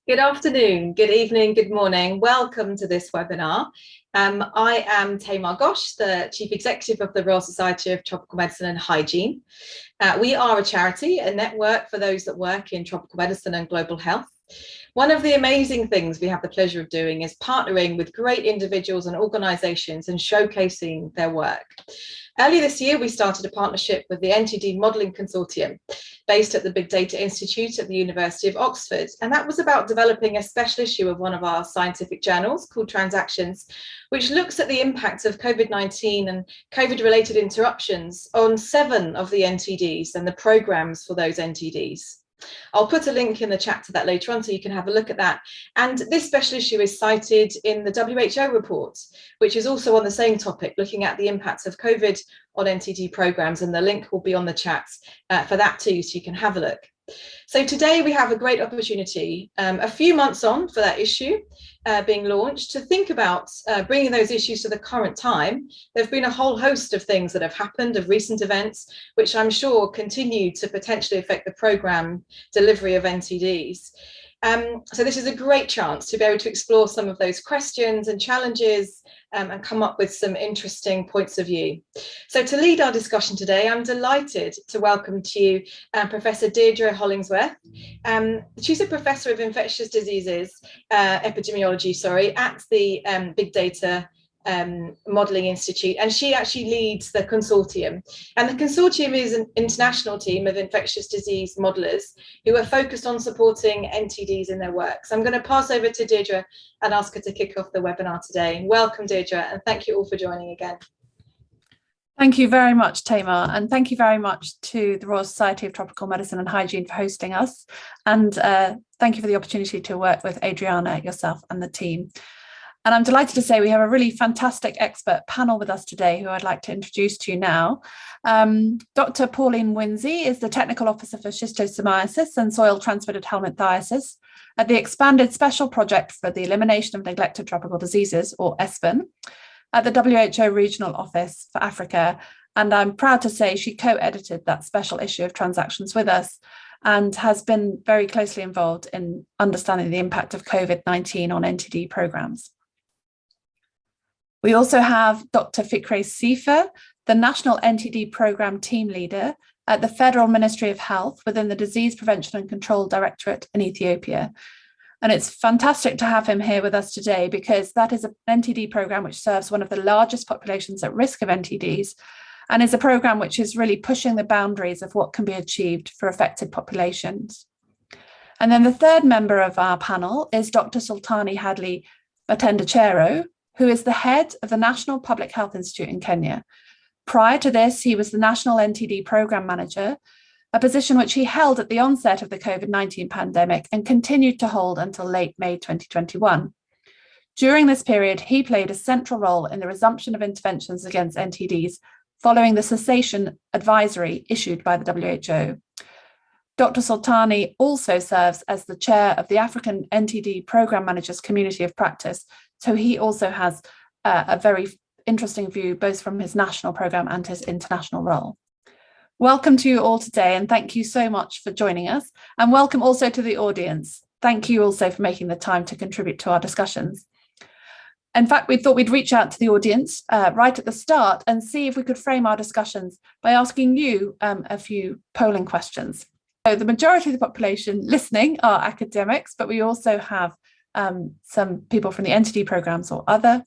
Good afternoon, good evening, good morning. Welcome to this webinar. I am Tamar Ghosh, the Chief Executive of the Royal Society of Tropical Medicine and Hygiene. We are a charity, a network for those that work in tropical medicine and global health. One of the amazing things we have the pleasure of doing is partnering with great individuals and organisations and showcasing their work. Earlier this year, we started a partnership with the NTD Modelling Consortium, based at the Big Data Institute at the University of Oxford. And that was about developing a special issue of one of our scientific journals called Transactions, which looks at the impact of COVID-19 and COVID-related interruptions on 7 of the NTDs and the programs for those NTDs. I'll put a link in the chat to that later on so you can have a look at that. And this special issue is cited in the WHO report, which is also on the same topic, looking at the impacts of COVID on NTD programs, and the link will be on the chat for that too, so you can have a look. So today we have a great opportunity, a few months on for that issue being launched, to think about bringing those issues to the current time. There have been a whole host of things that have happened, of recent events, which I'm sure continue to potentially affect the programme delivery of NTDs. So this is a great chance to be able to explore some of those questions and challenges and come up with some interesting points of view. So to lead our discussion today, I'm delighted to welcome to you Professor Deirdre Hollingsworth. She's a Professor of Infectious Diseases, Epidemiology, at the Big Data Modelling Institute, and she actually leads the consortium. And the consortium is an international team of infectious disease modelers who are focused on supporting NTDs in their work. So I'm going to pass over to Deirdre and ask her to kick off the webinar today. Welcome, Deirdre, and thank you all for joining again. Thank you very much, Tamar, and thank you very much to the Royal Society of Tropical Medicine and Hygiene for hosting us. And thank you for the opportunity to work with Adriana, yourself, and the team. And I'm delighted to say we have a really fantastic expert panel with us today who I'd like to introduce to you now. Dr. Pauline Mwinzi is the Technical Officer for Schistosomiasis and Soil Transmitted Helminthiasis at the Expanded Special Project for the Elimination of Neglected Tropical Diseases, or ESPN, at the WHO Regional Office for Africa. And I'm proud to say she co-edited that special issue of Transactions with us and has been very closely involved in understanding the impact of COVID-19 on NTD programs. We also have Dr. Fikre Sifa, the National NTD Programme Team Leader at the Federal Ministry of Health within the Disease Prevention and Control Directorate in Ethiopia. And it's fantastic to have him here with us today because that is an NTD programme which serves one of the largest populations at risk of NTDs, and is a programme which is really pushing the boundaries of what can be achieved for affected populations. And then the third member of our panel is Dr. Sultani Hadley Matendachero, who is the head of the National Public Health Institute in Kenya. Prior to this, he was the National NTD Programme Manager, a position which he held at the onset of the COVID-19 pandemic and continued to hold until late May 2021. During this period, he played a central role in the resumption of interventions against NTDs following the cessation advisory issued by the WHO. Dr. Sultani also serves as the chair of the African NTD Programme Managers Community of Practice, so he also has a very interesting view both from his national programme and his international role. Welcome to you all today, and thank you so much for joining us, and welcome also to the audience. Thank you also for making the time to contribute to our discussions. In fact, we thought we'd reach out to the audience right at the start and see if we could frame our discussions by asking you a few polling questions. So the majority of the population listening are academics, but we also have some people from the NTD programs or other.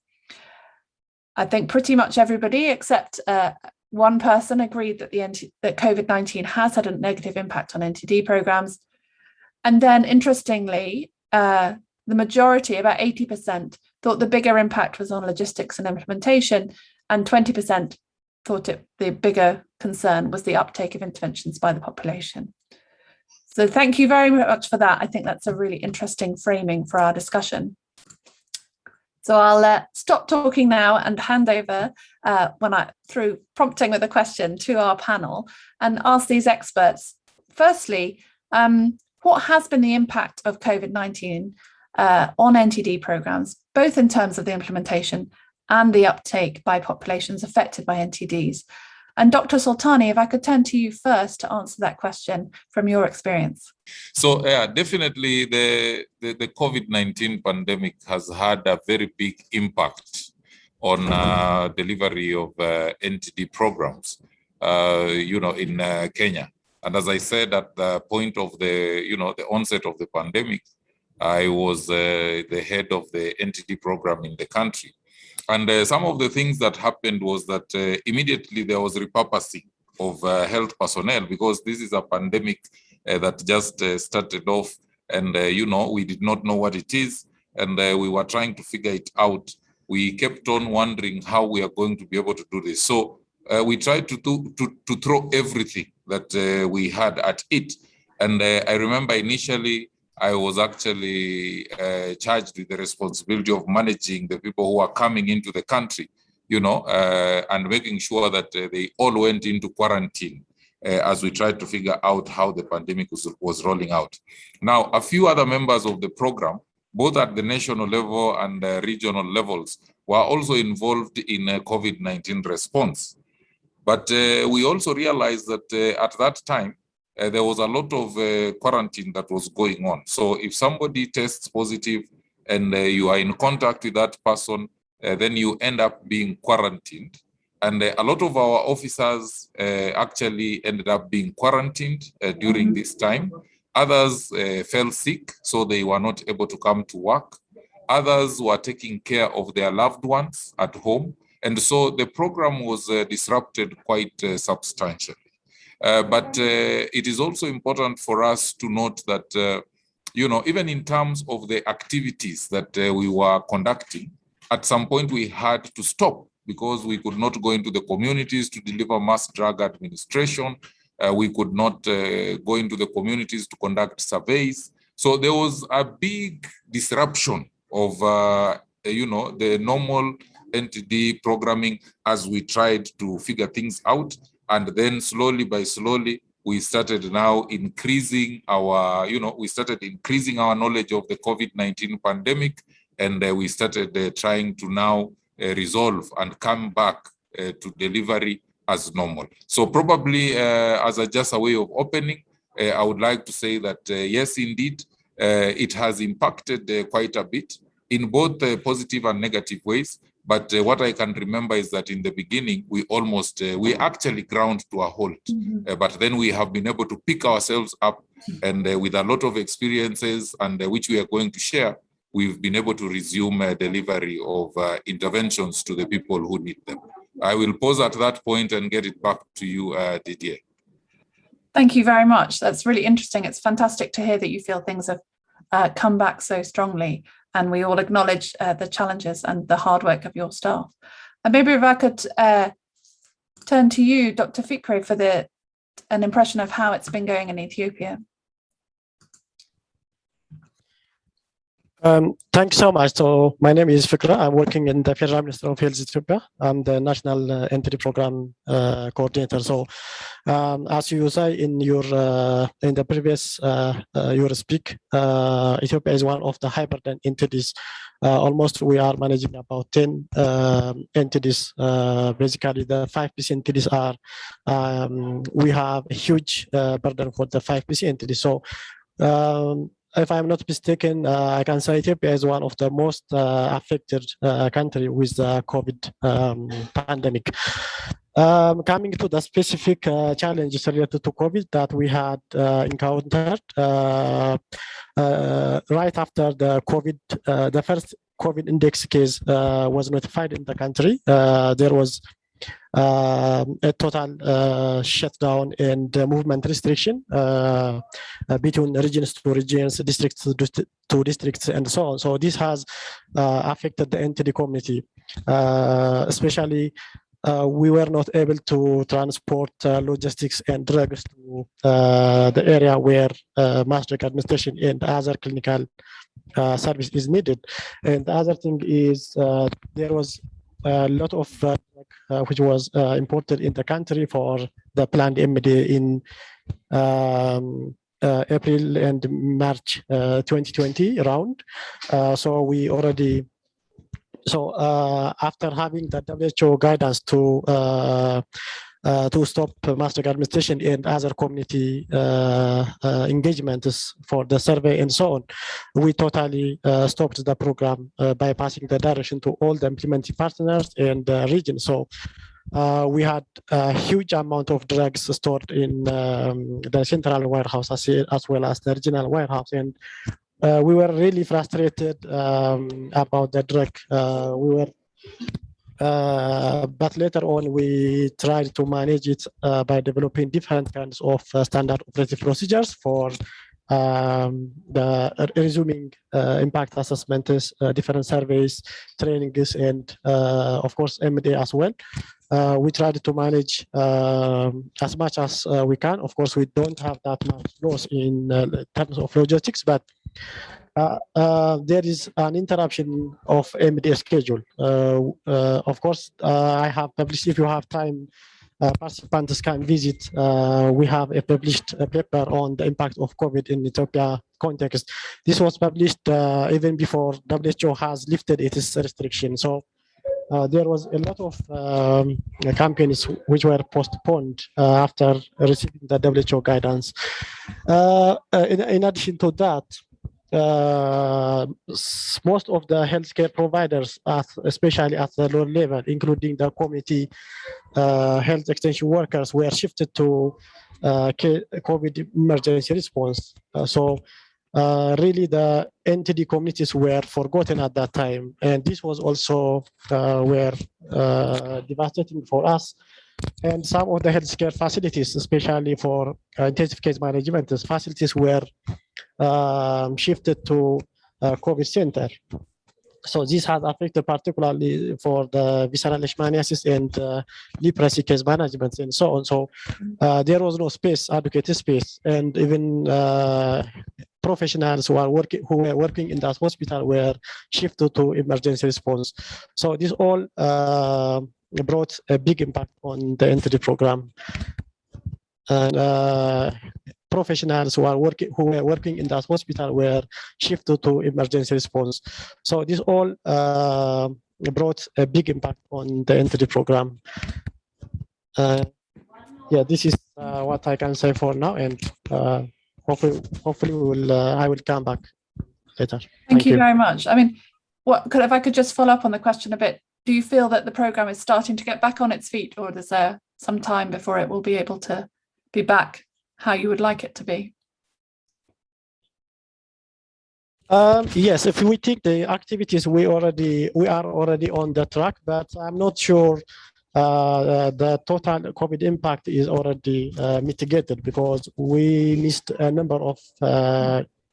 I think pretty much everybody except one person agreed that that COVID-19 has had a negative impact on NTD programs. And then interestingly, the majority, about 80%, thought the bigger impact was on logistics and implementation, and 20% thought the bigger concern was the uptake of interventions by the population. So thank you very much for that. I think that's a really interesting framing for our discussion. So I'll stop talking now and hand over through prompting with a question to our panel and ask these experts. Firstly, what has been the impact of COVID-19 on NTD programs, both in terms of the implementation and the uptake by populations affected by NTDs? And Dr. Sultani, if I could turn to you first to answer that question from your experience. So definitely the COVID-19 pandemic has had a very big impact on delivery of NTD programs, in Kenya. And as I said, at the point of the onset of the pandemic, I was the head of the NTD program in the country. And some of the things that happened was that immediately there was repurposing of health personnel, because this is a pandemic that just started off, and we did not know what it is, and we were trying to figure it out. We kept on wondering how we are going to be able to do this. So we tried to throw everything that we had at it. And I remember initially I was actually charged with the responsibility of managing the people who are coming into the country, and making sure that they all went into quarantine as we tried to figure out how the pandemic was rolling out. Now, a few other members of the program, both at the national level and regional levels, were also involved in COVID-19 response. But we also realized that at that time, there was a lot of quarantine that was going on. So if somebody tests positive and you are in contact with that person, then you end up being quarantined. And a lot of our officers actually ended up being quarantined during this time. Others fell sick, so they were not able to come to work. Others were taking care of their loved ones at home. And so the program was disrupted quite substantially. But it is also important for us to note that, even in terms of the activities that we were conducting, at some point we had to stop because we could not go into the communities to deliver mass drug administration. We could not go into the communities to conduct surveys. So there was a big disruption of, the normal NTD programming as we tried to figure things out. And then slowly by slowly, we started now increasing our, increasing our knowledge of the COVID-19 pandemic. And we started trying to now resolve and come back to delivery as normal. So probably as just a way of opening, I would like to say that, yes, indeed, it has impacted quite a bit in both positive and negative ways. But what I can remember is that in the beginning, we actually ground to a halt. But then we have been able to pick ourselves up, and with a lot of experiences and which we are going to share, we've been able to resume delivery of interventions to the people who need them. I will pause at that point and get it back to you, Didier. Thank you very much. That's really interesting. It's fantastic to hear that you feel things have come back so strongly, and we all acknowledge the challenges and the hard work of your staff. And maybe if I could turn to you, Dr. Fikre, for an impression of how it's been going in Ethiopia. Thanks so much. So my name is Fikra. I'm working in the Federal Ministry of Health Ethiopia. I'm the National NTD Program Coordinator. So as you say in in the previous your speak, Ethiopia is one of the high burden entities. Almost we are managing about 10 entities. Basically, the 5 PC entities are we have a huge burden for the 5 PC entities. So if I'm not mistaken, I can say Ethiopia is one of the most affected country with the COVID pandemic. Coming to the specific challenges related to COVID that we had encountered right after the COVID, the first COVID index case was notified in the country. There was a total shutdown and movement restriction between regions to regions, districts to districts, and so on. So this has affected the NTD community, especially we were not able to transport logistics and drugs to the area where mass drug administration and other clinical service is needed. And the other thing is there was a lot of drug which was imported in the country for the planned MD in April and March 2020 around. So we already, after having the WHO guidance to to stop mass drug administration and other community engagements for the survey and so on. We totally stopped the program by passing the direction to all the implementing partners and the region. So we had a huge amount of drugs stored in the central warehouse as well as the regional warehouse. And we were really frustrated about the drug. But later on, we tried to manage it by developing different kinds of standard operative procedures for the resuming impact assessments, different surveys, trainings, and of course, MD as well. We tried to manage as much as we can. Of course, we don't have that much loss in terms of logistics, but there is an interruption of MD schedule. Of course, I have published, if you have time, participants can visit. We have a published paper on the impact of COVID in Ethiopia context. This was published even before WHO has lifted its restriction. So there was a lot of campaigns which were postponed after receiving the WHO guidance. In addition to that, most of the healthcare providers, especially at the lower level, including the community health extension workers, were shifted to COVID emergency response. So really the NTD communities were forgotten at that time. And this was also were devastating for us. And some of the healthcare facilities, especially for intensive case management, these facilities were shifted to COVID center. So this has affected particularly for the visceral leishmaniasis and leprosy case management and so on. So there was no space, adequate space, and even professionals who were working in that hospital were shifted to emergency response. So this all brought a big impact on the NTD program. And professionals who were working in that hospital were shifted to emergency response. So this all brought a big impact on the NTD program. Yeah, this is what I can say for now, and hopefully I will come back later. Thank you very much. I mean, if I could just follow up on the question a bit, do you feel that the program is starting to get back on its feet, or is there some time before it will be able to be back how you would like it to be? Yes, if we take the activities, we are already on the track, but I'm not sure the total COVID impact is already mitigated, because we missed a number of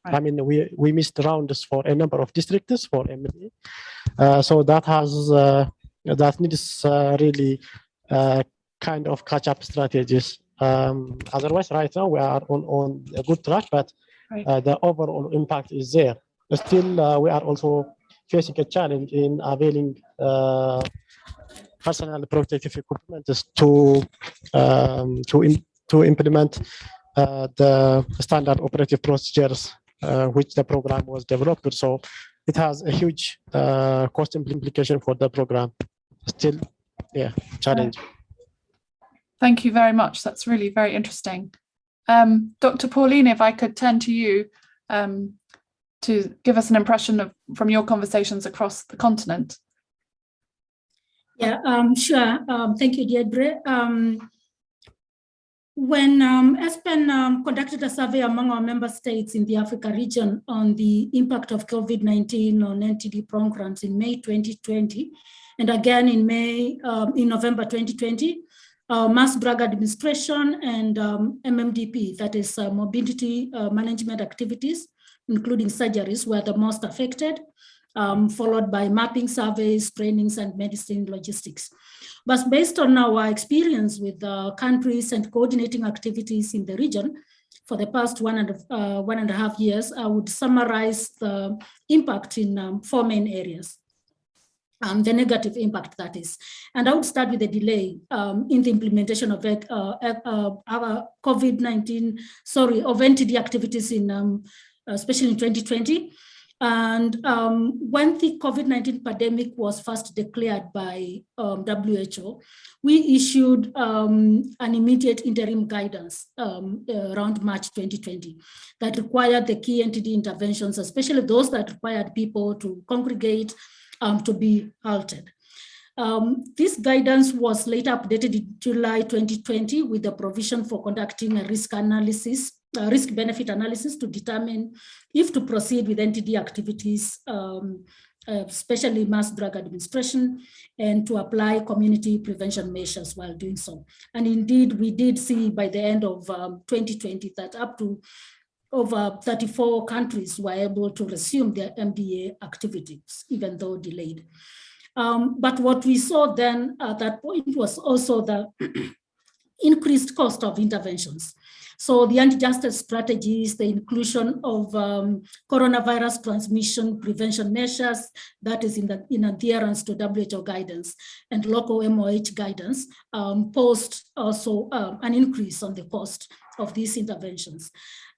I mean, we missed rounds for a number of districts for MD. So that has that needs really kind of catch-up strategies. Otherwise, right now we are on a good track, but the overall impact is there. Still, we are also facing a challenge in availing personal protective equipment to implement the standard operative procedures which the program was developed. So it has a huge cost implication for the program. Still, yeah, challenge. Thank you very much. That's really very interesting. Dr. Pauline, if I could turn to you to give us an impression from your conversations across the continent. Yeah, sure. Thank you, Deirdre. When ESPN conducted a survey among our member states in the Africa region on the impact of COVID-19 on NTD programs in May 2020, and again in November 2020, mass drug administration and MMDP, that is mobility management activities, including surgeries, were the most affected, followed by mapping surveys, trainings, and medicine logistics. But based on our experience with countries and coordinating activities in the region for the past one and a half years, I would summarize the impact in 4 main areas. The negative impact, that is. And I would start with the delay in the implementation of our COVID-19, of NTD activities in, especially in 2020. And when the COVID-19 pandemic was first declared by WHO, we issued an immediate interim guidance around March 2020 that required the key NTD interventions, especially those that required people to congregate, to be halted. This guidance was later updated in July 2020 with the provision for conducting a risk-benefit analysis to determine if to proceed with NTD activities, especially mass drug administration, and to apply community prevention measures while doing so. And indeed, we did see by the end of 2020 that up to over 34 countries were able to resume their MDA activities, even though delayed. But what we saw then at that point was also the increased cost of interventions. So the anti-justice strategies, the inclusion of coronavirus transmission prevention measures, that is in adherence to WHO guidance and local MOH guidance, posed also an increase on the cost of these interventions.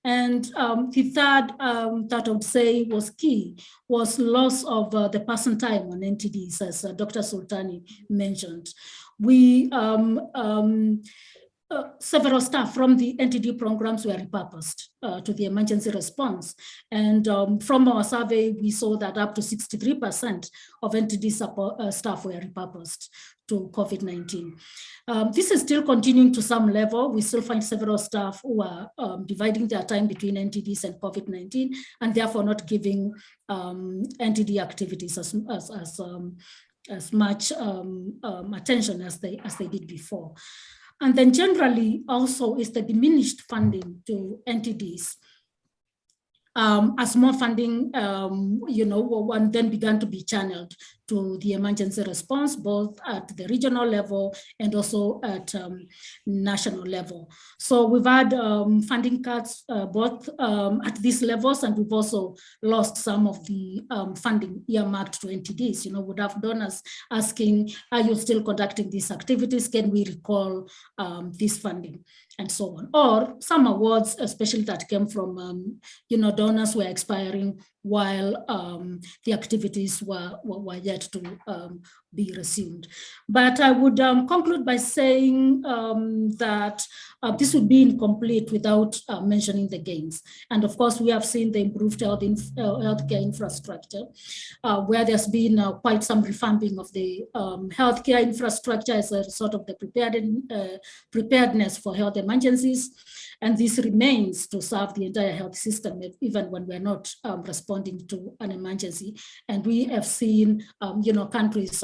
And the third that I would say was key was loss of the person time on NTDs, as Dr. Sultani mentioned. We several staff from the NTD programs were repurposed to the emergency response. And from our survey, we saw that up to 63% of NTD staff were repurposed to COVID-19. This is still continuing to some level. We still find several staff who are dividing their time between NTDs and COVID-19 and therefore not giving NTD activities as much attention as they did before. And then generally also is the diminished funding to NTDs. As more funding, and then began to be channeled to the emergency response, both at the regional level and also at national level. So we've had funding cuts both at these levels, and we've also lost some of the funding earmarked to NTDs. Would have donors asking, are you still conducting these activities? Can we recall this funding? And so on. Or some awards, especially that came from, donors were expiring while the activities were yet to be resumed. But I would conclude by saying that this would be incomplete without mentioning the gains. And of course, we have seen the improved healthcare infrastructure, where there's been quite some revamping of the healthcare infrastructure as a sort of the preparedness for health emergencies. And this remains to serve the entire health system, even when we're not responding to an emergency. And we have seen, countries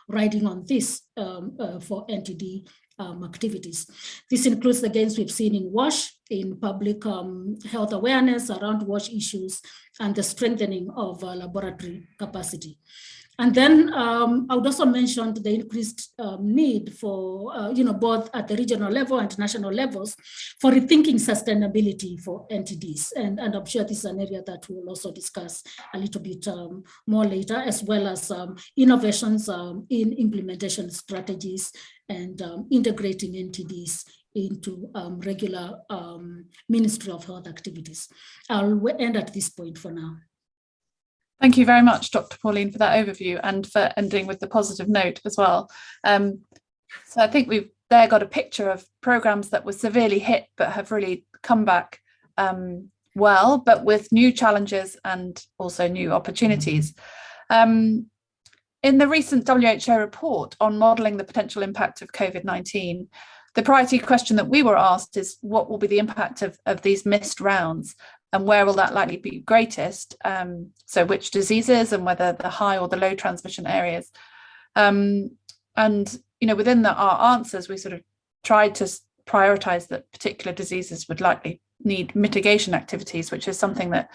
riding on this for NTD activities. This includes the gains we've seen in WASH, in public health awareness around WASH issues, and the strengthening of laboratory capacity. And then I would also mention the increased need for, both at the regional level and national levels for rethinking sustainability for NTDs. And I'm sure this is an area that we'll also discuss a little bit more later, as well as innovations in implementation strategies and integrating NTDs into regular Ministry of Health activities. I'll end at this point for now. Thank you very much, Dr. Pauline, for that overview and for ending with the positive note as well. So I think we've there got a picture of programs that were severely hit but have really come back well, but with new challenges and also new opportunities. In the recent WHO report on modelling the potential impact of COVID-19, the priority question that we were asked is what will be the impact of these missed rounds? And where will that likely be greatest? So which diseases and whether the high or the low transmission areas. And, within our answers, we sort of tried to prioritize that particular diseases would likely need mitigation activities, which is something that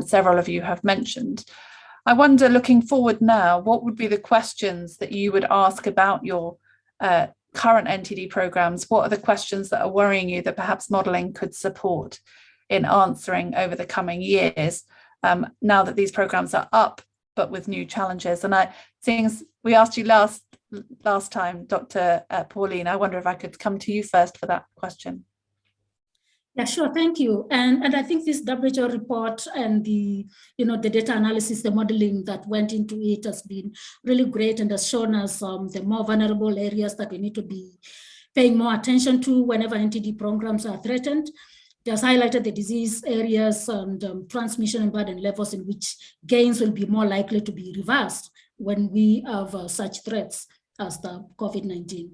several of you have mentioned. I wonder, looking forward now, what would be the questions that you would ask about your current NTD programs? What are the questions that are worrying you that perhaps modelling could support in answering over the coming years, now that these programs are up, but with new challenges? And seeing we asked you last time, Dr. Pauline, I wonder if I could come to you first for that question. Yeah, sure. Thank you. And I think this WHO report and the data analysis, the modeling that went into it has been really great and has shown us the more vulnerable areas that we need to be paying more attention to whenever NTD programs are threatened. It has highlighted the disease areas and transmission and burden levels in which gains will be more likely to be reversed when we have such threats as the COVID-19.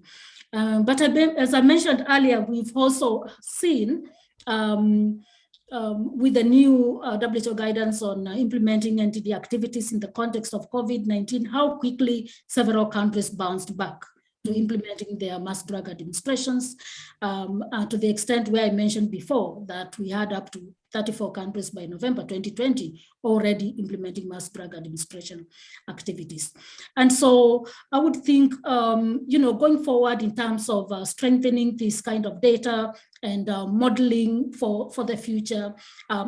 But as I mentioned earlier, we've also seen with the new WHO guidance on implementing NTD activities in the context of COVID-19, how quickly several countries bounced back to implementing their mass drug administrations, to the extent where I mentioned before that we had up to 34 countries by November 2020 already implementing mass drug administration activities. And so I would think, going forward in terms of strengthening this kind of data and modeling for the future,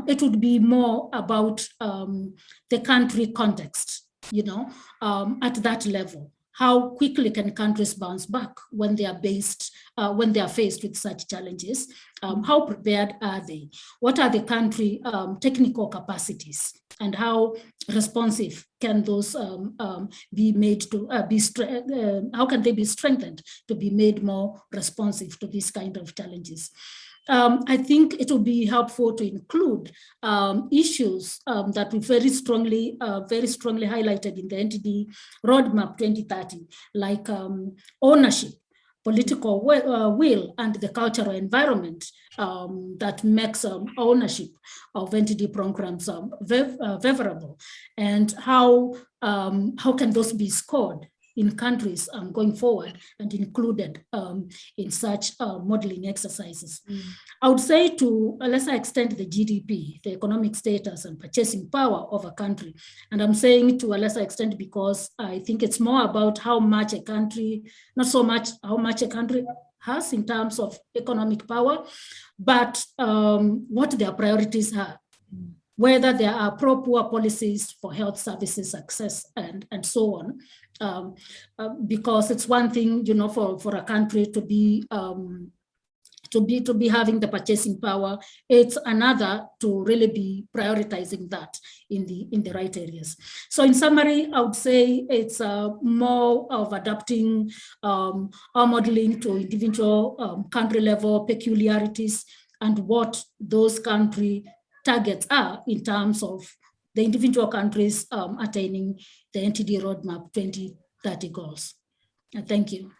it would be more about the country context, at that level. How quickly can countries bounce back when they are faced with such challenges? How prepared are they? What are the country technical capacities? And how responsive can those be made to how can they be strengthened to be made more responsive to these kind of challenges? I think it will be helpful to include issues that we very strongly highlighted in the NTD Roadmap 2030, like ownership, political will, and the cultural environment that makes ownership of NTD programs favorable, and how can those be scored in countries going forward and included in such modeling exercises. I would say to a lesser extent the GDP, the economic status and purchasing power of a country. And I'm saying to a lesser extent because I think it's more about how much a country, not so much how much a country has in terms of economic power, but what their priorities are. Whether there are pro-poor policies for health services access and so on, because it's one thing, for a country to be having the purchasing power. It's another to really be prioritizing that in the right areas. So in summary, I would say it's more of adapting our modeling to individual country level peculiarities and what those country targets are in terms of the individual countries attaining the NTD Roadmap 2030 goals. Thank you.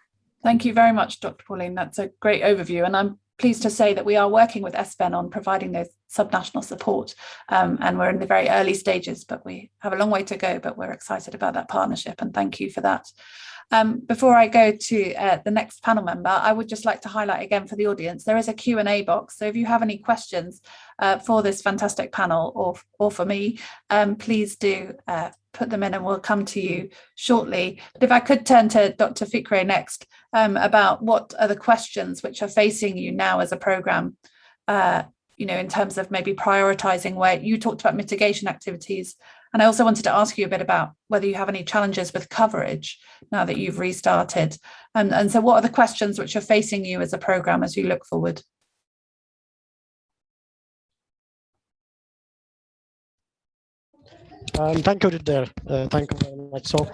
Thank you very much, Dr. Pauline. That's a great overview. And I'm pleased to say that we are working with SBEN on providing those subnational support. And we're in the very early stages, but we have a long way to go, but we're excited about that partnership. And thank you for that. Before I go to the next panel member, I would just like to highlight again for the audience, there is a Q&A box. So if you have any questions for this fantastic panel or for me, please do put them in and we'll come to you shortly. But if I could turn to Dr. Fikre next about what are the questions which are facing you now as a program, in terms of maybe prioritizing where you talked about mitigation activities. And I also wanted to ask you a bit about whether you have any challenges with coverage now that you've restarted. And so what are the questions which are facing you as a program as you look forward? Thank you, Deirdre. Thank you very much. So,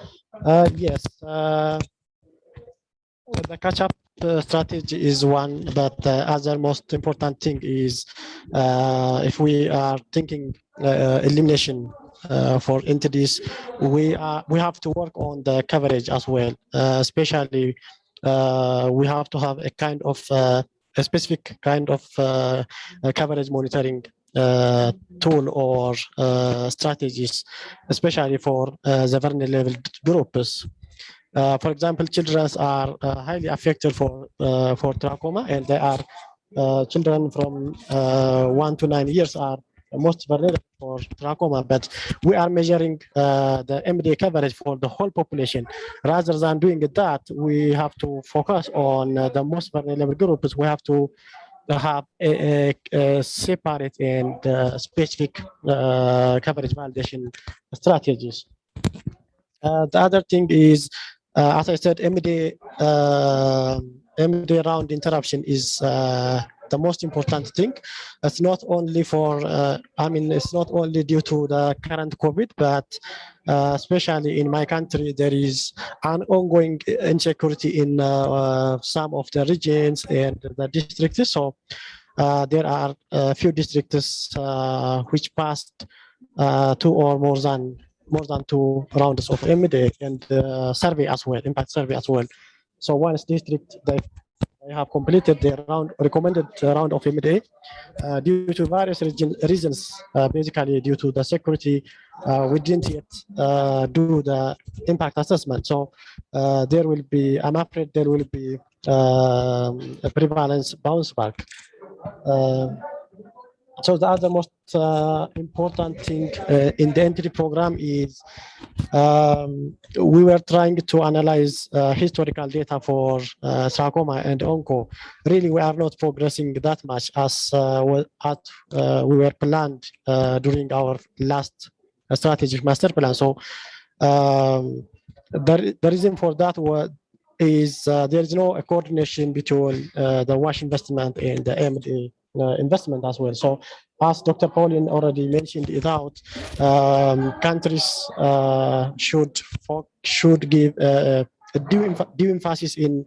yes, the catch-up strategy is one, but the other most important thing is if we are thinking elimination for entities, we have to work on the coverage as well. Especially, we have to have a kind of a specific kind of coverage monitoring tool or strategies, especially for the vulnerable groups. For example, children are highly affected for trachoma, and they are children from 1 to 9 years are most vulnerable for trachoma. But we are measuring the MD coverage for the whole population. Rather than doing that, we have to focus on the most vulnerable groups. We have to have a separate and specific coverage validation strategies. The other thing is, as I said, MD MD round interruption is the most important thing. It's not only for, it's not only due to the current COVID, but especially in my country, there is an ongoing insecurity in some of the regions and the districts. So there are a few districts which passed two or more than 2 rounds of MD and survey as well, impact survey as well. So once district they have completed their recommended round of MDA, due to various reasons, basically due to the security, we didn't yet do the impact assessment. So there will be, I'm afraid there will be a prevalence bounce back. So the other most important thing in the entry program is we were trying to analyze historical data for sarcoma and onco. Really, we are not progressing that much as we were planned during our last strategic master plan. So the reason for that is there is no coordination between the WASH investment and the MD investment as well. So as Dr. Pauline already mentioned it out, countries should give due emphasis in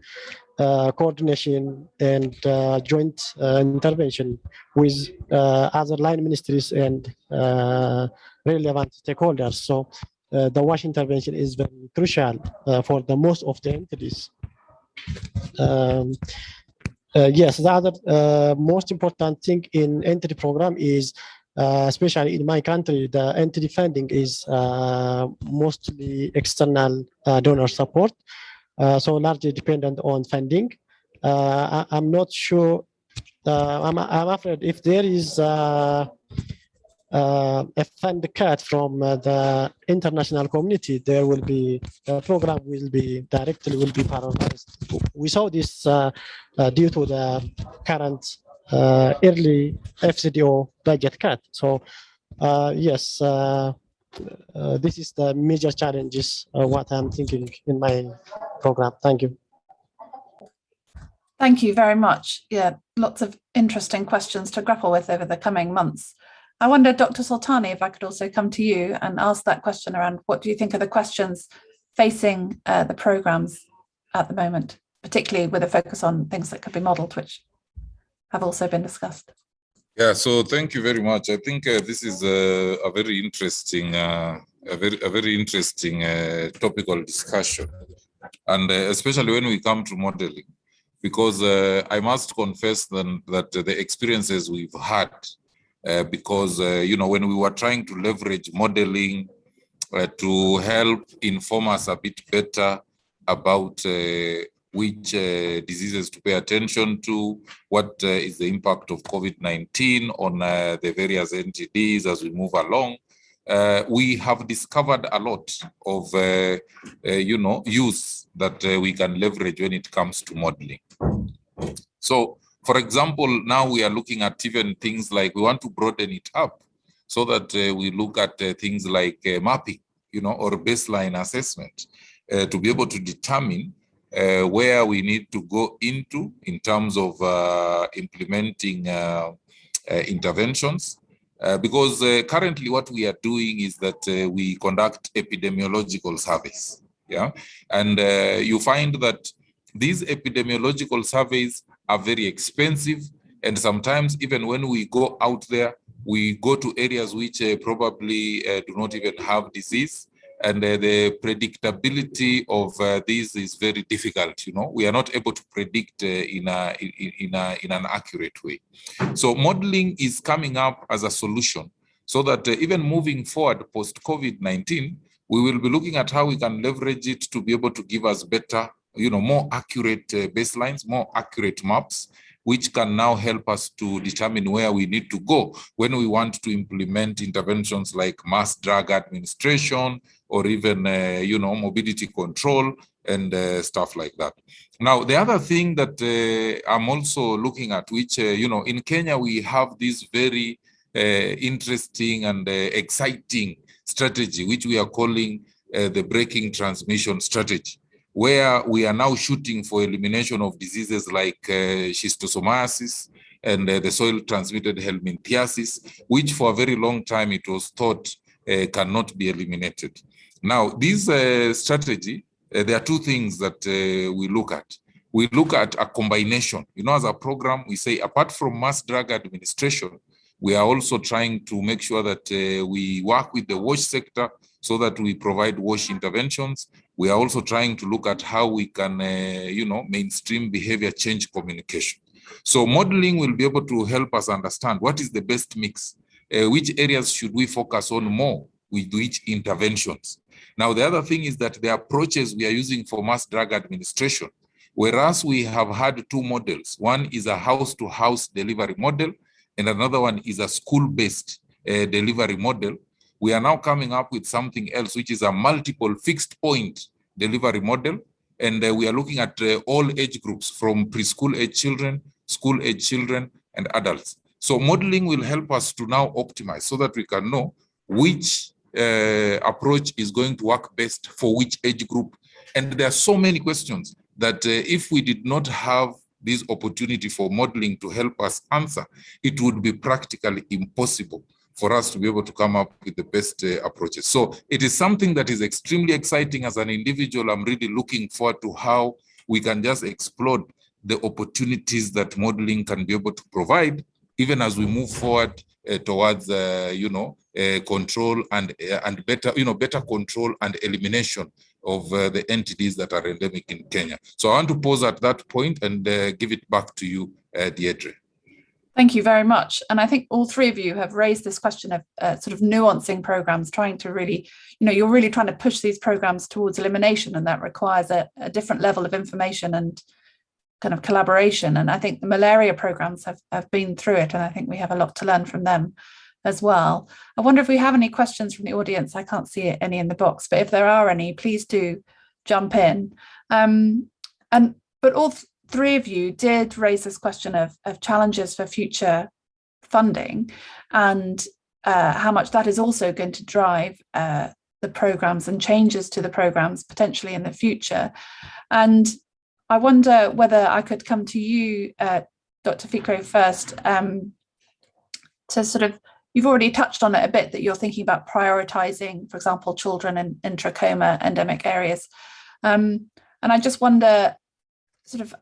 coordination and joint intervention with other line ministries and relevant stakeholders. So the WASH intervention is very crucial for the most of the entities. Yes, the other most important thing in entity program is, especially in my country, the entity funding is mostly external donor support, so largely dependent on funding. I'm not sure. I'm afraid if there is a fund cut from the international community, there will be the program will be paralyzed. We saw this due to the current early FCDO budget cut. So yes, this is the major challenges what I'm thinking in my program. Thank you. Thank you very much. Yeah, lots of interesting questions to grapple with over the coming months. I wonder, Dr. Soltani, if I could also come to you and ask that question around what do you think are the questions facing the programs at the moment, particularly with a focus on things that could be modelled, which have also been discussed. Yeah, so thank you very much. I think this is a very interesting, topical discussion, and especially when we come to modeling, because I must confess then that the experiences we've had, because when we were trying to leverage modeling to help inform us a bit better about which diseases to pay attention to, what is the impact of COVID-19 on the various NTDs as we move along. We have discovered a lot of, use that we can leverage when it comes to modeling. So, for example, now we are looking at even things like we want to broaden it up so that we look at things like mapping, or baseline assessment to be able to determine where we need to go into in terms of implementing interventions. Because currently what we are doing is that we conduct epidemiological surveys, yeah? And you find that these epidemiological surveys are very expensive, and sometimes even when we go out there, we go to areas which probably do not even have disease, and the predictability of this is very difficult. We are not able to predict in an accurate way. So modeling is coming up as a solution, so that even moving forward post COVID-19, we will be looking at how we can leverage it to be able to give us better, more accurate baselines, more accurate maps, which can now help us to determine where we need to go when we want to implement interventions like mass drug administration, or even, mobility control and stuff like that. Now, the other thing that I'm also looking at, which, in Kenya, we have this very interesting and exciting strategy, which we are calling the breaking transmission strategy, where we are now shooting for elimination of diseases like schistosomiasis and the soil-transmitted helminthiasis, which for a very long time it was thought cannot be eliminated. Now, this strategy, there are two things that we look at. We look at a combination. You know, as a program, we say apart from mass drug administration, we are also trying to make sure that we work with the WASH sector so that we provide WASH interventions. We are also trying to look at how we can, mainstream behavior change communication. So modeling will be able to help us understand what is the best mix, which areas should we focus on more with which interventions. Now, the other thing is that the approaches we are using for mass drug administration, whereas we have had two models, one is a house-to-house delivery model, and another one is a school-based delivery model. We are now coming up with something else, which is a multiple fixed point delivery model. And we are looking at all age groups from preschool age children, school age children, and adults. So modeling will help us to now optimize so that we can know which approach is going to work best for which age group. And there are so many questions that if we did not have this opportunity for modeling to help us answer, it would be practically impossible for us to be able to come up with the best approaches. So it is something that is extremely exciting. As an individual, I'm really looking forward to how we can just explore the opportunities that modeling can be able to provide, even as we move forward towards, control and better control and elimination of the entities that are endemic in Kenya. So I want to pause at that point and give it back to you, Deirdre. Thank you very much. And I think all three of you have raised this question of sort of nuancing programs, trying to really, you're really trying to push these programs towards elimination, and that requires a different level of information and kind of collaboration. And I think the malaria programs have been through it, and I think we have a lot to learn from them as well. I wonder if we have any questions from the audience. I can't see any in the box, but if there are any, please do jump in. But all three of you did raise this question of challenges for future funding and how much that is also going to drive the programs and changes to the programs potentially in the future. And I wonder whether I could come to you, Dr. Fikre, first, to sort of, you've already touched on it a bit, that you're thinking about prioritizing, for example, children in trachoma endemic areas. And I just wonder sort of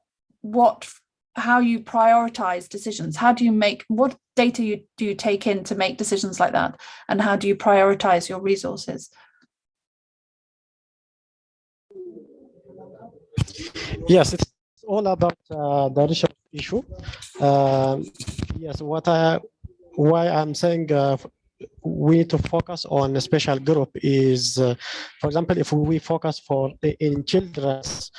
how you prioritize decisions. How do you what data do you take in to make decisions like that? And how do you prioritize your resources? Yes, it's all about the research issue. Yes, why I'm saying we need to focus on a special group is, for example, if we focus in children's,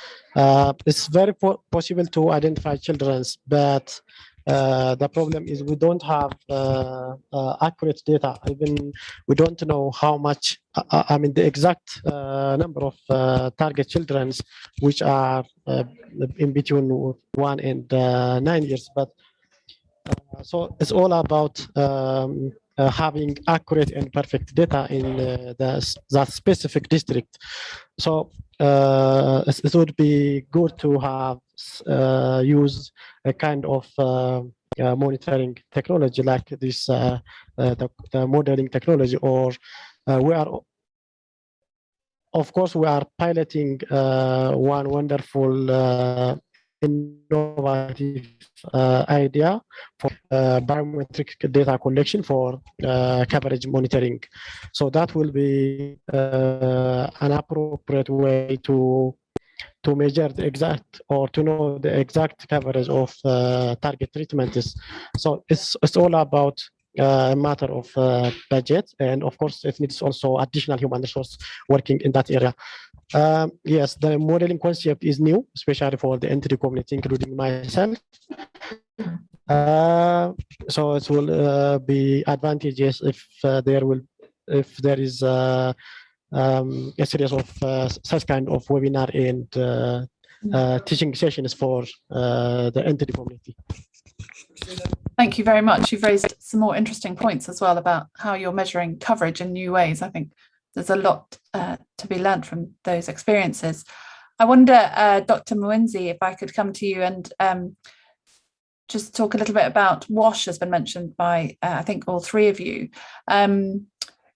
it's very possible to identify children's, but the problem is we don't have accurate data. Even we don't know how much, the exact number of target children's which are in between 1 and 9 years. But so it's all about having accurate and perfect data in that specific district. So it would be good to have use a kind of monitoring technology like this, the modeling technology, or we are, of course, we are piloting one wonderful innovative idea for biometric data collection for coverage monitoring. So that will be an appropriate way to measure the exact, or to know the exact coverage of target treatments. So it's all about a matter of budget, and of course it needs also additional human resource working in that area. Yes, the modeling concept is new, especially for the NTD community, including myself. So it will be advantageous if there is a series of such kind of webinar and teaching sessions for the NTD community. Thank you very much. You've raised some more interesting points as well about how you're measuring coverage in new ways. I think there's a lot to be learned from those experiences. I wonder, Dr. Mwinzi, if I could come to you and just talk a little bit about WASH has been mentioned by, I think, all three of you. You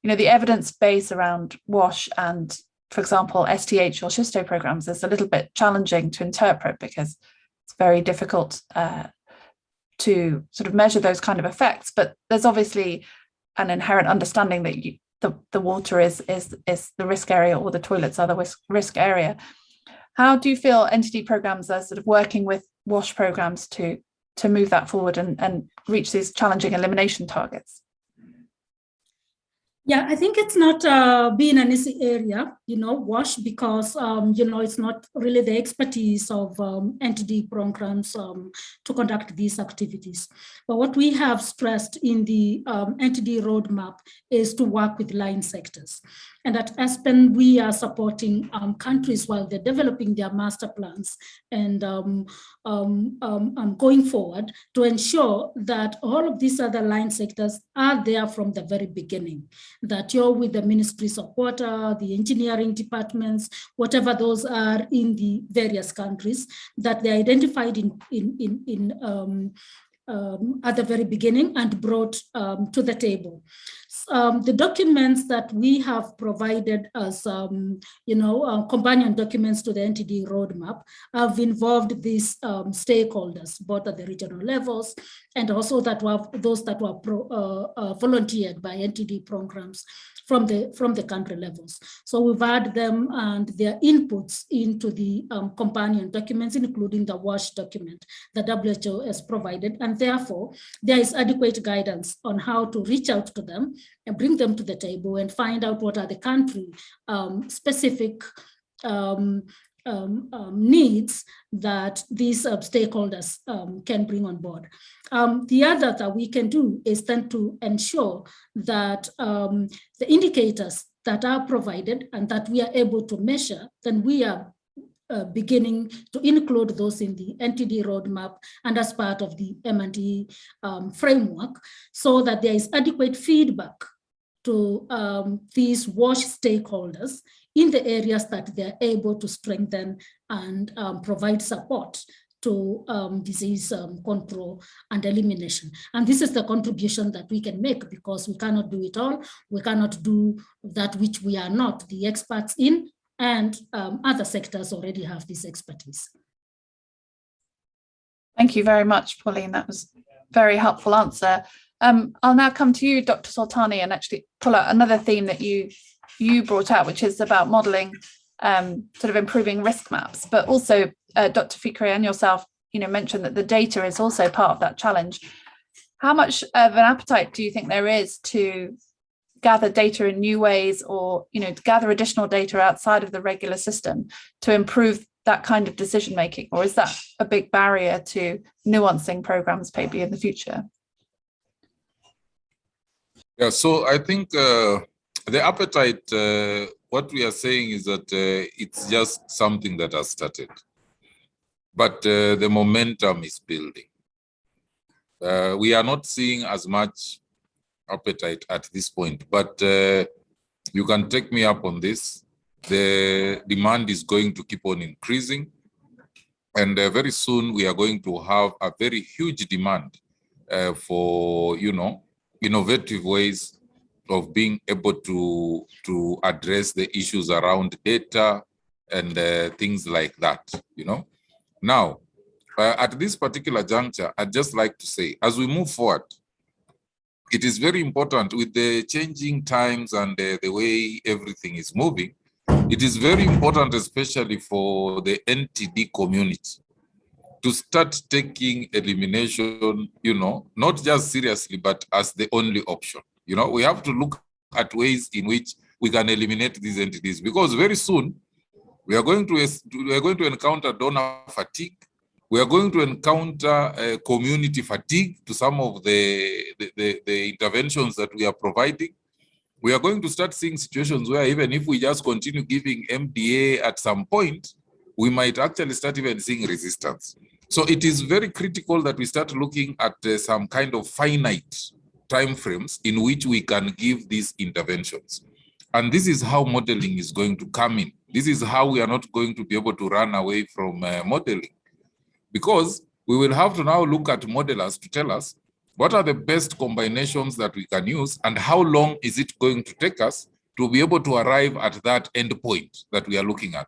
know, the evidence base around WASH and, for example, STH or Schisto programs is a little bit challenging to interpret because it's very difficult to sort of measure those kind of effects. But there's obviously an inherent understanding that the water is the risk area, or the toilets are the risk area. How do you feel NTD programs are sort of working with WASH programs to move that forward and reach these challenging elimination targets? Yeah, I think it's not been an easy area, you know, WASH, because, you know, it's not really the expertise of NTD programs to conduct these activities. But what we have stressed in the NTD roadmap is to work with line sectors. And at Aspen, we are supporting countries while they're developing their master plans and going forward to ensure that all of these other line sectors are there from the very beginning, that you're with the ministries of water, the engineering departments, whatever those are in the various countries, that they're identified at the very beginning and brought to the table. The documents that we have provided as, you know, companion documents to the NTD roadmap have involved these stakeholders, both at the regional levels and also those that were volunteered by NTD programs from the country levels. So we've had them and their inputs into the companion documents, including the WASH document that WHO has provided. And therefore, there is adequate guidance on how to reach out to them and bring them to the table and find out what are the country specific needs that these stakeholders can bring on board. The other that we can do is then to ensure that the indicators that are provided and that we are able to measure, then we are beginning to include those in the NTD roadmap and as part of the M&E framework, so that there is adequate feedback to these WASH stakeholders in the areas that they're able to strengthen and provide support to disease control and elimination. And this is the contribution that we can make, because we cannot do it all. We cannot do that which we are not the experts in, and other sectors already have this expertise. Thank you very much, Pauline. That was a very helpful answer. I'll now come to you, Dr. Soltani, and actually pull out another theme that you brought out, which is about modelling, sort of improving risk maps. But also, Dr. Fikri and yourself, you know, mentioned that the data is also part of that challenge. How much of an appetite do you think there is to gather data in new ways, or, you know, to gather additional data outside of the regular system to improve that kind of decision making? Or is that a big barrier to nuancing programs maybe in the future? Yeah, so I think the appetite, what we are saying is that it's just something that has started, but the momentum is building. We are not seeing as much appetite at this point, but you can take me up on this. The demand is going to keep on increasing, and very soon we are going to have a very huge demand for, you know, innovative ways of being able to address the issues around data and things like that, you know. Now, at this particular juncture, I'd just like to say, as we move forward, it is very important with the changing times and the way everything is moving. It is very important, especially for the NTD community, to start taking elimination, you know, not just seriously, but as the only option. You know, we have to look at ways in which we can eliminate these entities, because very soon we are going to encounter donor fatigue. We are going to encounter community fatigue to some of the interventions that we are providing. We are going to start seeing situations where even if we just continue giving MDA at some point, we might actually start even seeing resistance. So it is very critical that we start looking at some kind of finite timeframes in which we can give these interventions. And this is how modeling is going to come in. This is how we are not going to be able to run away from modeling, because we will have to now look at modelers to tell us what are the best combinations that we can use and how long is it going to take us to be able to arrive at that end point that we are looking at.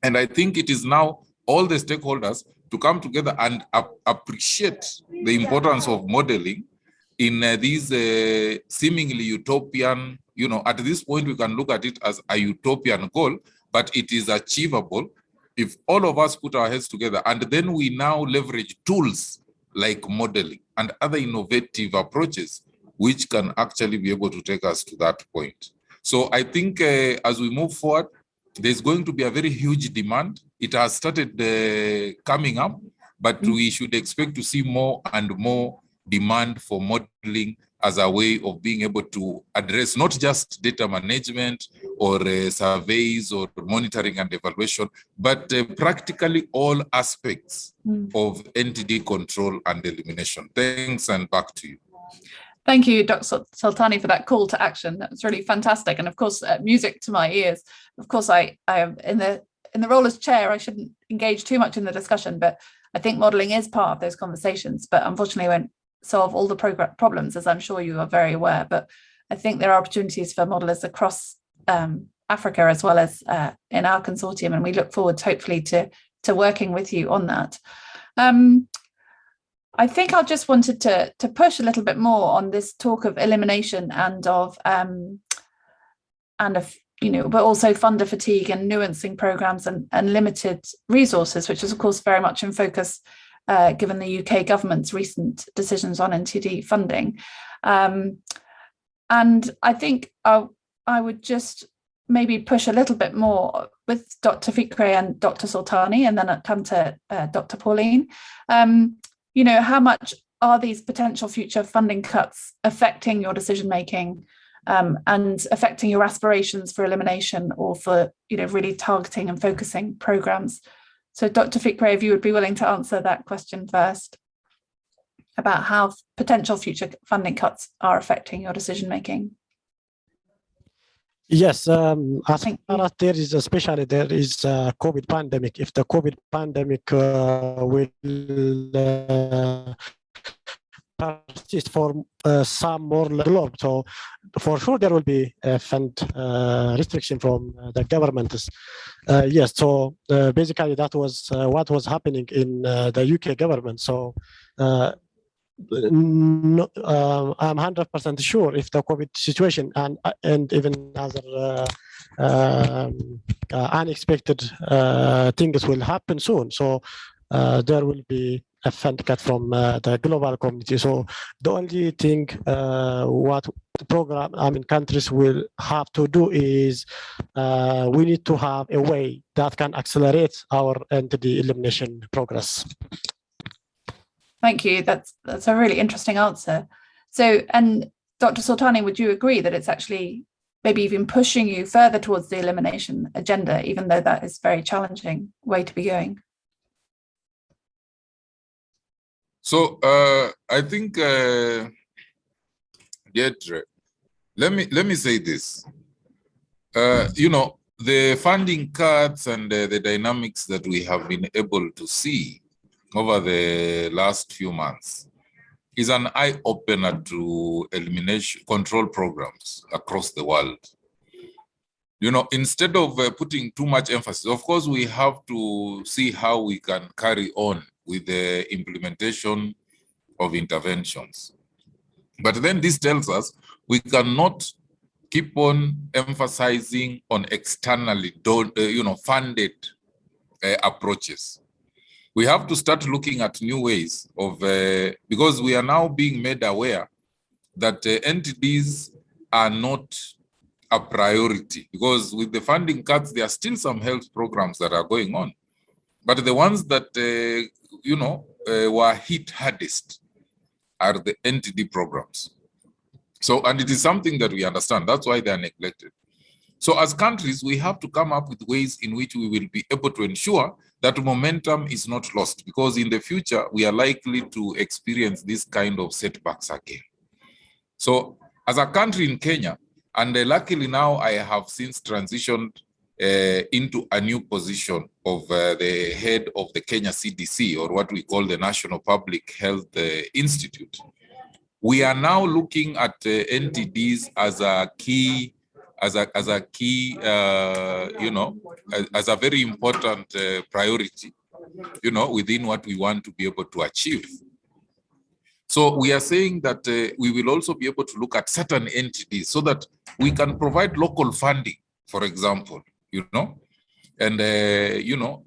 And I think it is now all the stakeholders to come together and appreciate the importance of modeling in these seemingly utopian, at this point we can look at it as a utopian goal, but it is achievable if all of us put our heads together. And then we now leverage tools like modeling and other innovative approaches, which can actually be able to take us to that point. So I think as we move forward, there's going to be a very huge demand. It has started coming up, but we should expect to see more and more demand for modeling as a way of being able to address not just data management or surveys or monitoring and evaluation, but practically all aspects of NTD control and elimination. Thanks, and back to you. Thank you, Dr. Soltani, for that call to action. That was really fantastic, and of course, music to my ears. Of course, I am in the role as chair. I shouldn't engage too much in the discussion, but I think modelling is part of those conversations. But unfortunately, won't solve all the problems, as I'm sure you are very aware. But I think there are opportunities for modellers across Africa as well as in our consortium, and we look forward, hopefully, to working with you on that. I think I just wanted to push a little bit more on this talk of elimination and of but also funder fatigue and nuancing programs and limited resources, which is of course very much in focus given the UK government's recent decisions on NTD funding. And I think I would just maybe push a little bit more with Dr. Fikre and Dr. Soltani, and then I'll come to Dr. Pauline. How much are these potential future funding cuts affecting your decision-making and affecting your aspirations for elimination or for, really targeting and focusing programs? So Dr. Fikre, if you would be willing to answer that question first about how potential future funding cuts are affecting your decision-making. Yes, as far as there is COVID pandemic. If the COVID pandemic will persist for some more globe, so for sure there will be a fund restriction from the governments. Yes, so basically that was what was happening in the UK government. So I'm 100% sure if the COVID situation and even other unexpected things will happen soon. So there will be a fund cut from the global community. So the only thing what the countries will have to do is we need to have a way that can accelerate our NTD elimination progress. Thank you. That's a really interesting answer. So, and Dr. Soltani, would you agree that it's actually maybe even pushing you further towards the elimination agenda, even though that is a very challenging way to be going? So I think, Deirdre, let me say this. The funding cuts and the dynamics that we have been able to see over the last few months is an eye-opener to elimination control programs across the world. Instead of putting too much emphasis, of course, we have to see how we can carry on with the implementation of interventions. But then this tells us we cannot keep on emphasizing on externally funded approaches. We have to start looking at new ways of, because we are now being made aware that NTDs are not a priority, because with the funding cuts, there are still some health programs that are going on. But the ones that, were hit hardest are the NTD programs. So, and it is something that we understand. That's why they are neglected. So as countries, we have to come up with ways in which we will be able to ensure that momentum is not lost, because in the future, we are likely to experience this kind of setbacks again. So as a country in Kenya, And luckily now I have since transitioned into a new position of the head of the Kenya CDC, or what we call the National Public Health Institute. We are now looking at NTDs as a key, as a very important priority, within what we want to be able to achieve. So we are saying that we will also be able to look at certain entities so that we can provide local funding, for example, and,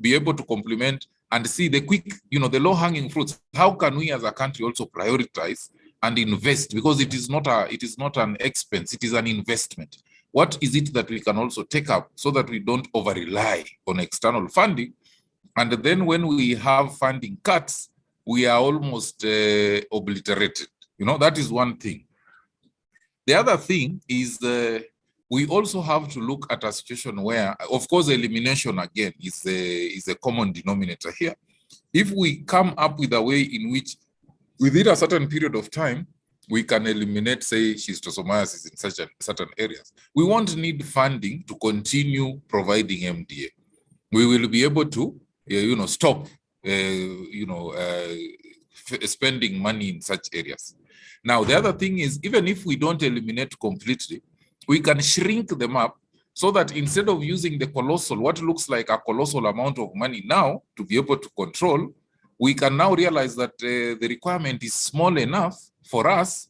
be able to complement and see the quick, the low-hanging fruits. How can we as a country also prioritize and invest? Because it is not an expense, it is an investment. What is it that we can also take up so that we don't over-rely on external funding? And then when we have funding cuts, we are almost obliterated. That is one thing. The other thing is we also have to look at a situation where, of course, elimination again is a common denominator here. If we come up with a way in which within a certain period of time, we can eliminate, say, schistosomiasis in certain areas, we won't need funding to continue providing MDA. We will be able to, stop, spending money in such areas. Now, the other thing is, even if we don't eliminate completely, we can shrink them up so that instead of using the what looks like a colossal amount of money now to be able to control, we can now realize that the requirement is small enough for us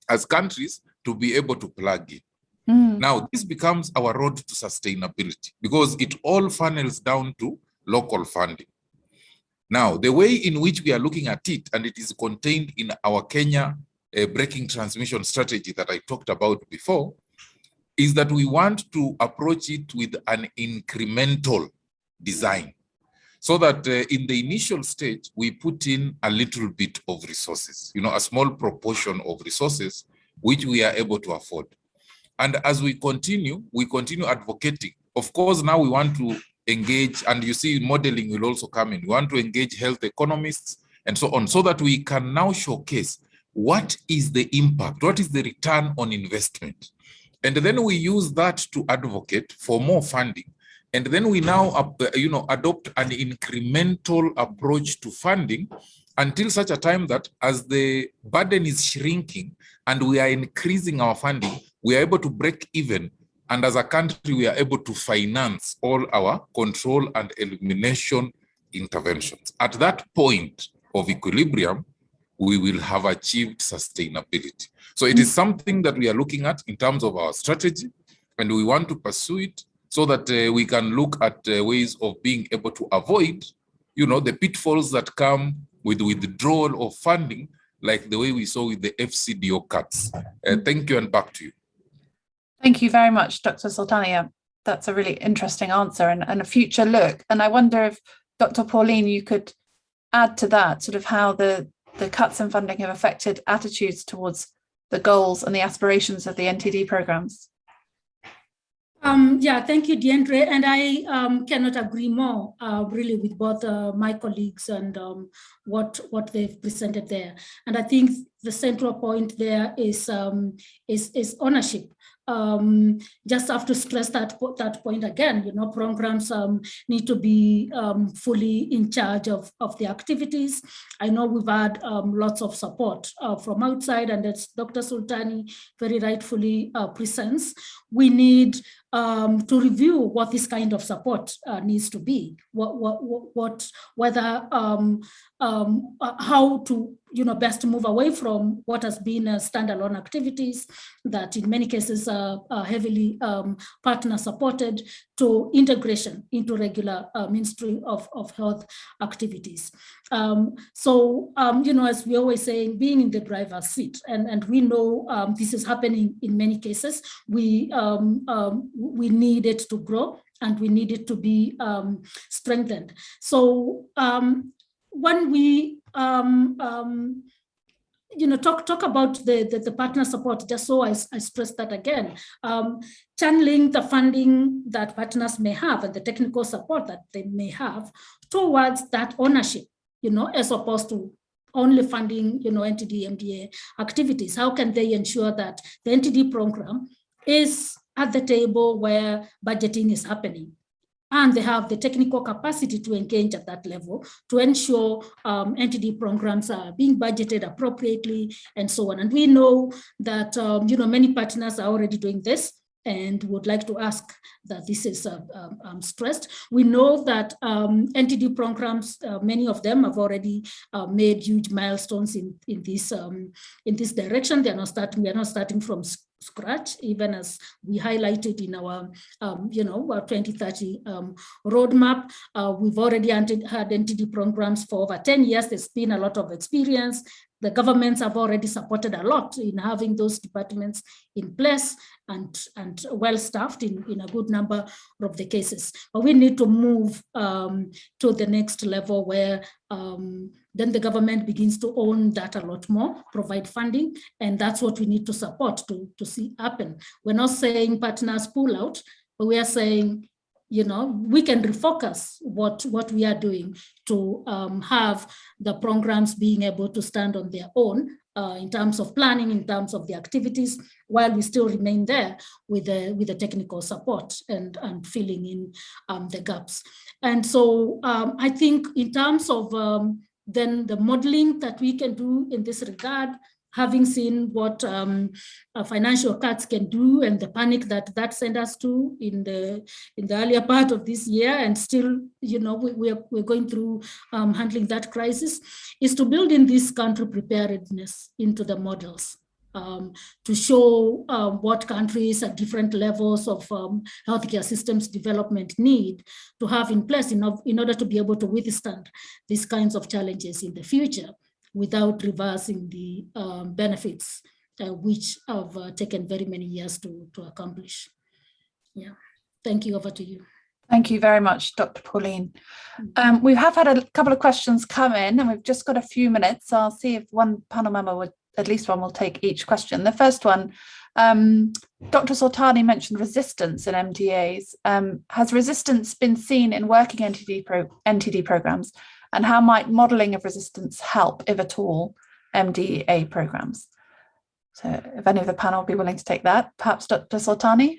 as countries to be able to plug in. Now, this becomes our road to sustainability because it all funnels down to local funding. Now, the way in which we are looking at it, and it is contained in our Kenya breaking transmission strategy that I talked about before, is that we want to approach it with an incremental design so that in the initial stage, we put in a little bit of resources, a small proportion of resources, which we are able to afford. And as we continue advocating. Of course, now we want to engage, and you see modeling will also come in. We want to engage health economists and so on, so that we can now showcase what is the impact, what is the return on investment. And then we use that to advocate for more funding. And then we now, adopt an incremental approach to funding until such a time that as the burden is shrinking and we are increasing our funding, we are able to break even. And as a country, we are able to finance all our control and elimination interventions. At that point of equilibrium, we will have achieved sustainability. So it is something that we are looking at in terms of our strategy, and we want to pursue it so that we can look at ways of being able to avoid, the pitfalls that come with withdrawal of funding, like the way we saw with the FCDO cuts. Thank you, and back to you. Thank you very much, Dr. Sultania. That's a really interesting answer and a future look. And I wonder if, Dr. Pauline, you could add to that, sort of how the cuts in funding have affected attitudes towards the goals and the aspirations of the NTD programs. Yeah, thank you, Deirdre. And I cannot agree more, really, with both my colleagues and what they've presented there. And I think the central point there is ownership. Just have to stress that point again. Programs need to be fully in charge of the activities. I know we've had lots of support from outside, and as Dr. Sultani very rightfully presents, we need to review what this kind of support needs to be, how to best move away from what has been standalone activities that in many cases are heavily partner supported, to integration into regular Ministry of Health activities. As we always saying, being in the driver's seat, and we know this is happening in many cases. We need it to grow, and we need it to be strengthened. So when we talk about the partner support, just so I stress that again, channeling the funding that partners may have and the technical support that they may have towards that ownership, as opposed to only funding, NTD MDA activities. How can they ensure that the NTD program is at the table where budgeting is happening. And they have the technical capacity to engage at that level to ensure NTD programs are being budgeted appropriately and so on. And we know that many partners are already doing this and would like to ask that this is stressed. We know that NTD programs, many of them have already made huge milestones in this direction. We are not starting from scratch, even as we highlighted in our, our 2030 roadmap. We've already had NTD programs for over 10 years. There's been a lot of experience. The governments have already supported a lot in having those departments in place and well-staffed in a good number of the cases. But we need to move to the next level where then the government begins to own that a lot more, provide funding, and that's what we need to support to see happen. We're not saying partners pull out, but we are saying, we can refocus what we are doing to have the programs being able to stand on their own in terms of planning, in terms of the activities, while we still remain there with the technical support and filling in the gaps. And so I think in terms of then the modeling that we can do in this regard, having seen what financial cuts can do and the panic that sent us to in the earlier part of this year, and still, we're going through handling that crisis, is to build in this country preparedness into the models. To show what countries at different levels of healthcare systems development need to have in place in order to be able to withstand these kinds of challenges in the future without reversing the benefits which have taken very many years to accomplish. Yeah, thank you, over to you. Thank you very much, Dr. Pauline. We have had a couple of questions come in and we've just got a few minutes. So I'll see if one panel member would, at least one will take each question. The first one, Dr. Soltani mentioned resistance in MDAs. Has resistance been seen in working NTD programs? And how might modelling of resistance help, if at all, MDA programs? So if any of the panel would be willing to take that, perhaps Dr. Soltani?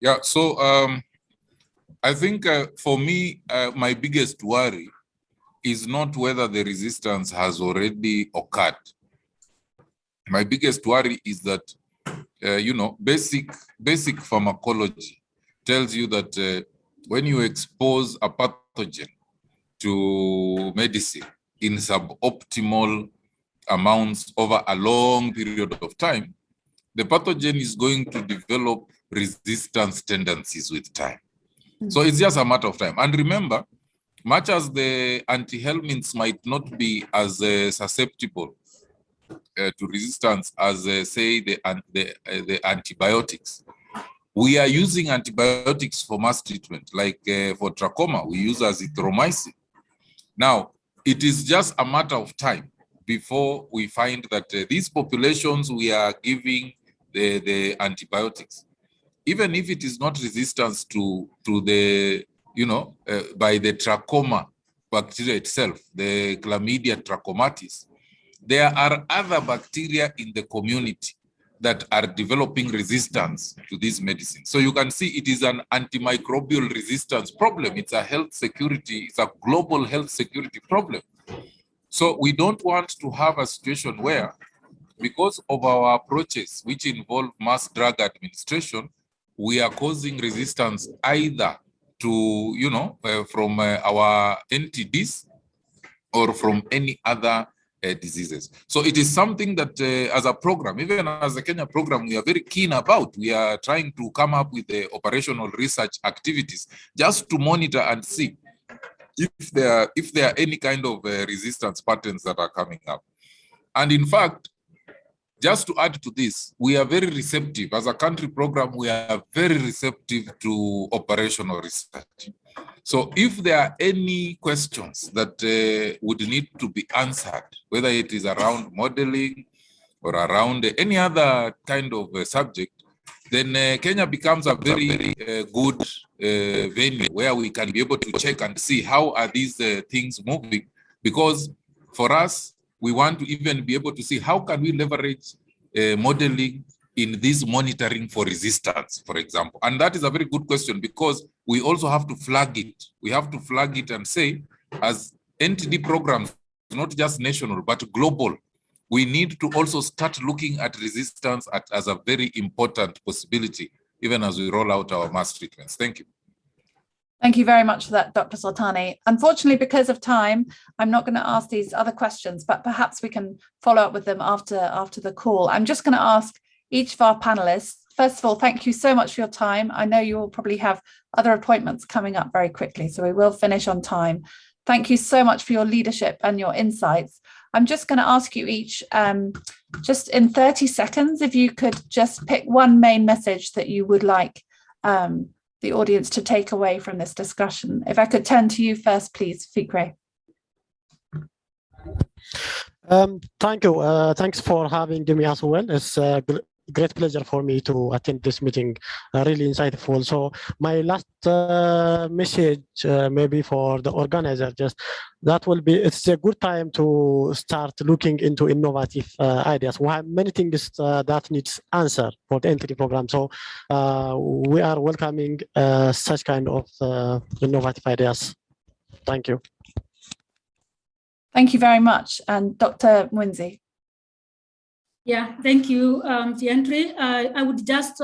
Yeah, so I think for me, my biggest worry is not whether the resistance has already occurred. My biggest worry is that, basic pharmacology tells you that when you expose a pathogen to medicine in suboptimal amounts over a long period of time, the pathogen is going to develop resistance tendencies with time. So it's just a matter of time. And remember, much as the antihelminths might not be as susceptible to resistance as, say, the antibiotics, we are using antibiotics for mass treatment, like for trachoma, we use azithromycin. Now, it is just a matter of time before we find that these populations we are giving the antibiotics, even if it is not resistance to the, by the trachoma bacteria itself, the Chlamydia trachomatis, there are other bacteria in the community that are developing resistance to this medicine. So you can see it is an antimicrobial resistance problem. It's a health security, it's a global health security problem. So we don't want to have a situation where, because of our approaches which involve mass drug administration, we are causing resistance either to, from our NTDs or from any other diseases. So it is something that as a program, even as a Kenya program, we are very keen about. We are trying to come up with the operational research activities just to monitor and see if there are any kind of resistance patterns that are coming up. And in fact, just to add to this, we are very receptive. As a country program, we are very receptive to operational research. So if there are any questions that would need to be answered, whether it is around modeling or around any other kind of subject, then Kenya becomes a very good venue where we can be able to check and see how are these things moving. Because for us, we want to even be able to see how can we leverage modeling in this monitoring for resistance, for example. And that is a very good question, because we also have to flag it. We have to flag it and say, as NTD programs, not just national, but global, we need to also start looking at resistance as a very important possibility, even as we roll out our mass treatments. Thank you. Thank you very much for that, Dr. Soltani. Unfortunately, because of time, I'm not going to ask these other questions, but perhaps we can follow up with them after the call. I'm just going to ask each of our panelists, first of all, thank you so much for your time. I know you will probably have other appointments coming up very quickly, so we will finish on time. Thank you so much for your leadership and your insights. I'm just going to ask you each, just in 30 seconds, if you could just pick one main message that you would like the audience to take away from this discussion. If I could turn to you first, please, Fikre. Thank you. Thanks for having me as well. It's a great pleasure for me to attend this meeting. Really insightful. So my last message, maybe for the organizer, just that will be, it's a good time to start looking into innovative ideas. We have many things that needs answer for the NTD program. So we are welcoming such kind of innovative ideas. Thank you. Thank you very much. And Dr. Mwinzi. Yeah, thank you, Deirdre. I would just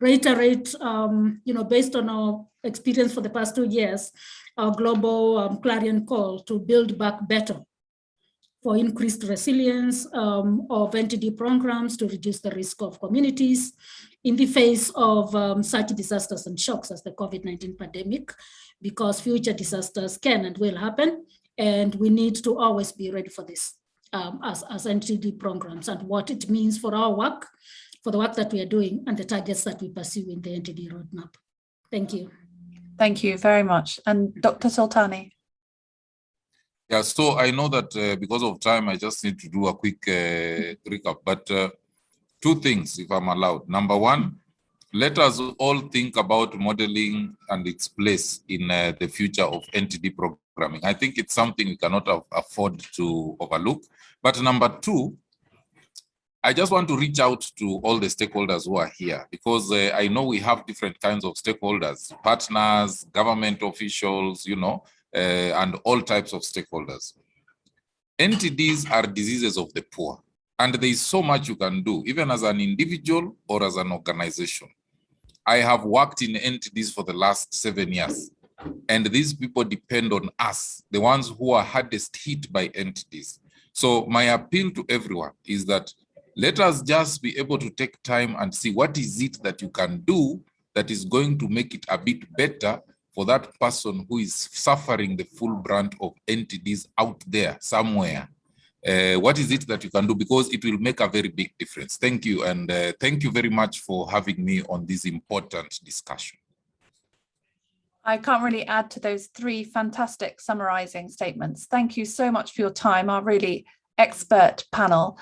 reiterate, based on our experience for the past 2 years, our global clarion call to build back better for increased resilience of NTD programs to reduce the risk of communities in the face of such disasters and shocks as the COVID-19 pandemic, because future disasters can and will happen, and we need to always be ready for this. As NTD programs, and what it means for our work, for the work that we are doing, and the targets that we pursue in the NTD roadmap. Thank you. Thank you very much. And Dr. Soltani. Yeah, so I know that because of time, I just need to do a quick recap, but 2 things, if I'm allowed. Number 1, let us all think about modeling and its place in the future of NTD programming. I think it's something we cannot afford to overlook. But number 2, I just want to reach out to all the stakeholders who are here, because I know we have different kinds of stakeholders, partners, government officials, and all types of stakeholders. NTDs are diseases of the poor, and there is so much you can do, even as an individual or as an organization. I have worked in NTDs for the last 7 years, and these people depend on us, the ones who are hardest hit by NTDs. So my appeal to everyone is that let us just be able to take time and see what is it that you can do that is going to make it a bit better for that person who is suffering the full brunt of NTDs out there somewhere. What is it that you can do? Because it will make a very big difference. Thank you. And thank you very much for having me on this important discussion. I can't really add to those 3 fantastic summarizing statements. Thank you so much for your time, our really expert panel.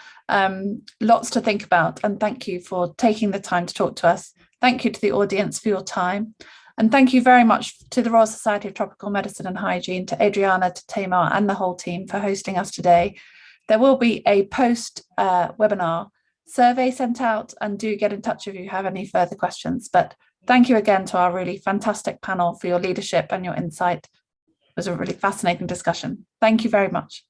Lots to think about, and thank you for taking the time to talk to us. Thank you to the audience for your time. And thank you very much to the Royal Society of Tropical Medicine and Hygiene, to Adriana, to Tamar, and the whole team for hosting us today. There will be a post-webinar survey sent out, and do get in touch if you have any further questions. But thank you again to our really fantastic panel for your leadership and your insight. It was a really fascinating discussion. Thank you very much.